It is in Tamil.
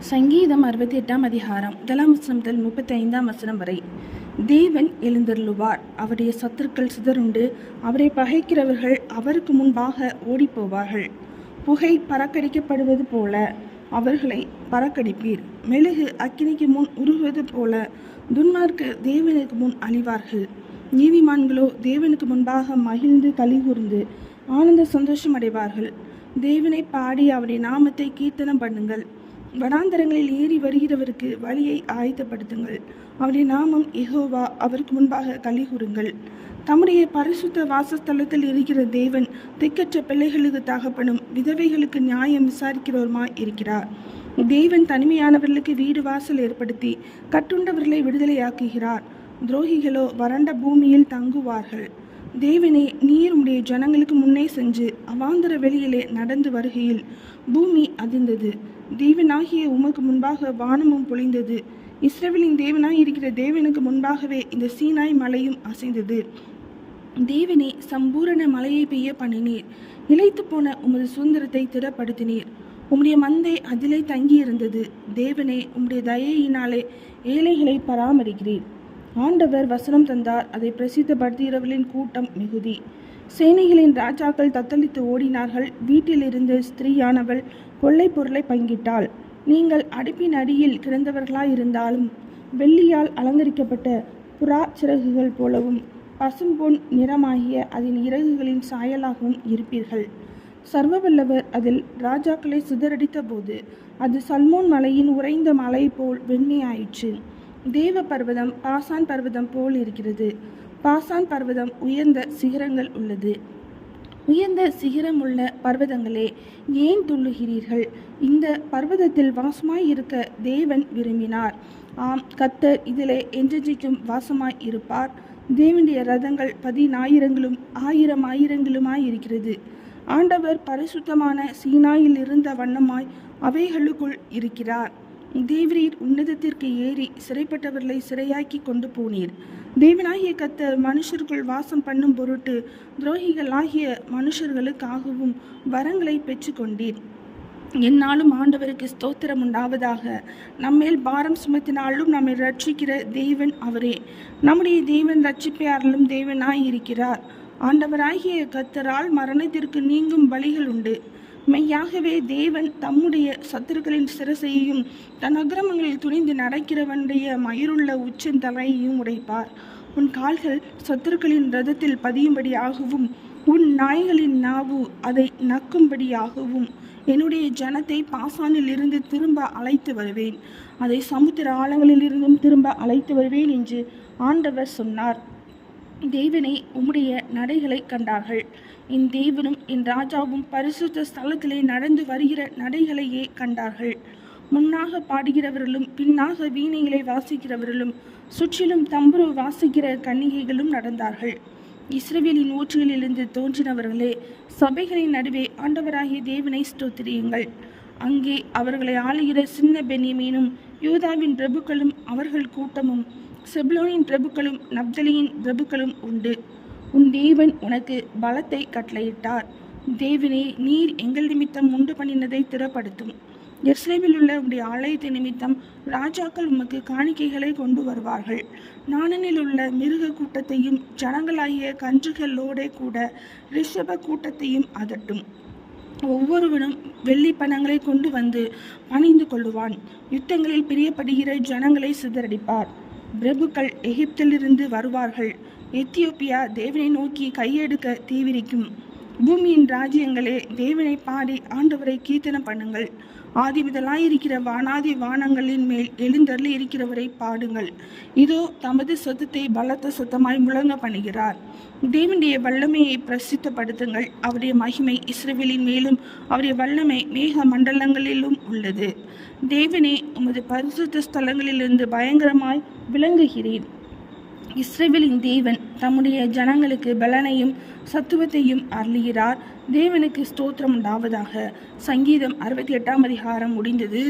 சங்கீதம் 68 அதிகாரம் 1 முதல் 35 வரை. தேவன் எழுந்தருளுவார், அவருடைய சத்துருக்கள் சிதறுண்டு, அவரை பகைக்கிறவர்கள் அவருக்கு முன்பாக ஓடிப்போவார்கள். புகை பறக்கடிக்கப்படுவது போல அவர்களை பறக்கடிப்பீர். மெழுகு அக்கினிக்கு முன் உருகுவது போல துன்மார்க்கர் தேவனுக்கு முன் அழிவார்கள். நீதிமான்களோ தேவனுக்கு முன்பாக மகிழ்ந்து கலிகூர்ந்து ஆனந்த சந்தோஷம் அடைவார்கள். தேவனை பாடி அவருடைய நாமத்தை கீர்த்தனம் பண்ணுங்கள். வனாந்தரங்களில் ஏறி வருகிறவருக்கு வழியை ஆயத்தப்படுத்துங்கள். அவருடைய நாமம் யெகோவா, அவருக்கு முன்பாக கலிகூருங்கள். தம்முடைய பரிசுத்த வாசஸ்தலத்தில் இருக்கிற தேவன் திக்கற்ற பிள்ளைகளுக்கு தகப்பனும் விதவைகளுக்கு நியாயம் விசாரிக்கிறவருமாய் இருக்கிறார். தேவன் தனிமையானவர்களுக்கு வீடு வாசல் ஏற்படுத்தி கட்டுண்டவர்களை விடுதலையாக்குகிறார். துரோகிகளோ வறண்ட பூமியில் தங்குவார்கள். தேவனே, நீர் உம்முடைய ஜனங்களுக்கு முன்னே சென்று அவாந்தர வெளியிலே நடந்து வருகையில் பூமி அதிர்ந்தது. தேவனாகிய உமக்கு முன்பாக வானமும் பொழிந்தது. இஸ்ரவேலின் தேவனாய் இருக்கிற தேவனுக்கு முன்பாகவே இந்த சீனாய் மலையும் அசைந்தது. தேவனே, சம்பூரண மலையை பெய்ய பண்ணினீர். இளைத்து போன உமது சுதந்திரத்தை திடப்படுத்தினீர். உம்முடைய மந்தை அதிலே தங்கியிருந்தது. தேவனே, உம்முடைய தயையினாலே ஏழைகளை பராமரிக்கிறீர். ஆண்டவர் வசனம் தந்தார், அதை பிரசித்தப்படுத்துகிறவர்களின் கூட்டம் மிகுதி. சேனைகளின் ராஜாக்கள் தத்தளித்து ஓடினார்கள். வீட்டில் இருந்து ஸ்திரீயானவள் கொள்ளை பொருளை பங்கிட்டாள். நீங்கள் அடுப்பின் அடியில் கிடந்தவர்களாயிருந்தாலும் வெள்ளியால் அலங்கரிக்கப்பட்ட புறா சிறகுகள் போலவும் பசும்பொன் நிறமாகிய அதன் இறகுகளின் சாயலாகவும் இருப்பீர்கள். சர்வவல்லவர் அதில் ராஜாக்களை சிதறடித்த போது அது சல்மோன் மலையின் உறைந்த மலை போல் வெண்மையாயிற்று. தேவ பர்வதம் பாசான் பர்வதம் போல் இருக்கிறது. பாசான் பர்வதம் உயர்ந்த சிகரங்கள் உள்ளது. உயர்ந்த சிகரமுள்ள பர்வதங்களே, ஏன் துள்ளுகிறீர்கள்? இந்த பர்வதத்தில் வாசமாய் இருக்க தேவன் விரும்பினார். ஆம், கர்த்தர் இதிலே என்றென்றைக்கும் வாசமாய் இருப்பார். தேவனுடைய ரதங்கள் 10,000ங்களும் 1000,000ங்களுமாய் இருக்கிறது. ஆண்டவர் பரிசுத்தமான சீனாயில் இருந்த வண்ணமாய் அவைகளுக்குள் இருக்கிறார். தேவரீர் உன்னதத்திற்கு ஏறி சிறைப்பட்டவர்களை சிறையாக்கி கொண்டு போனீர். தேவனாகிய கர்த்தர் மனுஷருக்குள் வாசம் பண்ணும் பொருட்டு துரோகிகள் ஆகிய மனுஷர்களுக்காகவும் வரங்களை பெற்று கொண்டீர். என்னாலும் ஆண்டவருக்கு ஸ்தோத்திரம் உண்டாவதாக. நம்மேல் பாரம் சுமத்தினாலும் நம்மை ரட்சிக்கிற தேவன் அவரே. நம்முடைய தேவன் ரட்சிப்பையாரிலும் தேவனாய் இருக்கிறார். ஆண்டவராகிய கர்த்தரால் மரணத்திற்கு நீங்கும் வழிகள் உண்டு. மெய்யாகவே தேவன் தம்முடைய சத்துருக்களின் சிரசையும் தன் அக்கிரமங்களில் துணிந்து நடக்கிறவனுடைய மயிருள்ள உச்சந்தலையையும் உடைப்பார். உன் கால்கள் சத்துருக்களின் ரதத்தில் பதியும்படியாகவும் உன் நாய்களின் நாவு அதை நக்கும்படியாகவும் என்னுடைய ஜனத்தை பாசானில் இருந்து திரும்ப அழைத்து வருவேன். அதை சமுத்திர ஆழங்களில் இருந்தும் திரும்ப அழைத்து வருவேன் என்று ஆண்டவர் சொன்னார். தேவனே, உம்முடைய நடைகளை கண்டார்கள். என் தேவனும் என் ராஜாவும் பரிசுத்த ஸ்தலத்திலே நடந்து வருகிற நடைகளையே கண்டார்கள். முன்னாக பாடுகிறவர்களும் பின்னாக வீணைகளை வாசிக்கிறவர்களும் சுற்றிலும் தம்புரு வாசிக்கிற கன்னிகைகளும் நடந்தார்கள். இஸ்ரவேலின் ஊற்றுகளிலிருந்து தோன்றினவர்களே, சபைகளின் நடுவே ஆண்டவராகிய தேவனை ஸ்தோத்திரியுங்கள். அங்கே அவர்களை ஆளுகிற சின்ன பென்யமீனும் யூதாவின் பிரபுக்களும் அவர்கள் கூட்டமும் செபுலோனின் பிரபுக்களும் நப்தலியின் பிரபுக்களும் உண்டு. உன் தேவன் உனக்கு பலத்தை கட்டளையிட்டார். தேவனே, நீர் எங்கள் நிமித்தம் உண்டு பண்ணினதை திறப்படுத்தும். எருசலேமில் உள்ள உடைய ஆலயத்தை நிமித்தம் ராஜாக்கள் உமக்கு காணிக்கைகளை கொண்டு வருவார்கள். நாணனில் உள்ள மிருக கூட்டத்தையும் ஜனங்களாகிய கன்றுகளோட கூட ரிஷப கூட்டத்தையும் அதட்டும். ஒவ்வொருவனும் வெள்ளி பணங்களை கொண்டு வந்து பணிந்து கொள்ளுவான். யுத்தங்களில் பிரியப்படுகிற ஜனங்களை சிதறடிப்பார். பிரபுக்கள் எகிப்திலிருந்து வருவார்கள். எத்தியோப்பியா தேவனை நோக்கி கையெடுக்க தீவிரிக்கும். பூமியின் ராஜ்யங்களே, தேவனை பாடி ஆண்டவரை கீர்த்தனம் பண்ணுங்கள். ஆதி முதலாயிருக்கிற வானாதி வானங்களின் மேல் எழுந்தருளி இருக்கிறவரை பாடுங்கள். இதோ தமது சத்தத்தை பலத்த சத்தமாய் முழங்க பண்ணுகிறார். தேவனுடைய வல்லமையை பிரசித்தப்படுத்துங்கள். அவருடைய மகிமை இஸ்ரவேலின் மேலும் அவருடைய வல்லமை மேக மண்டலங்களிலும் உள்ளது. தேவனே, உமது பரிசுத்த ஸ்தலங்களிலிருந்து பயங்கரமாய் விளங்குகிறீர். இஸ்ரவேலின் தேவன் தம்முடைய ஜனங்களுக்கு பலனையும் சத்துவத்தையும் அருளுகிறார். தேவனுக்கு ஸ்தோத்திரம் உண்டாவதாக. சங்கீதம் 68 அதிகாரம் முடிந்தது.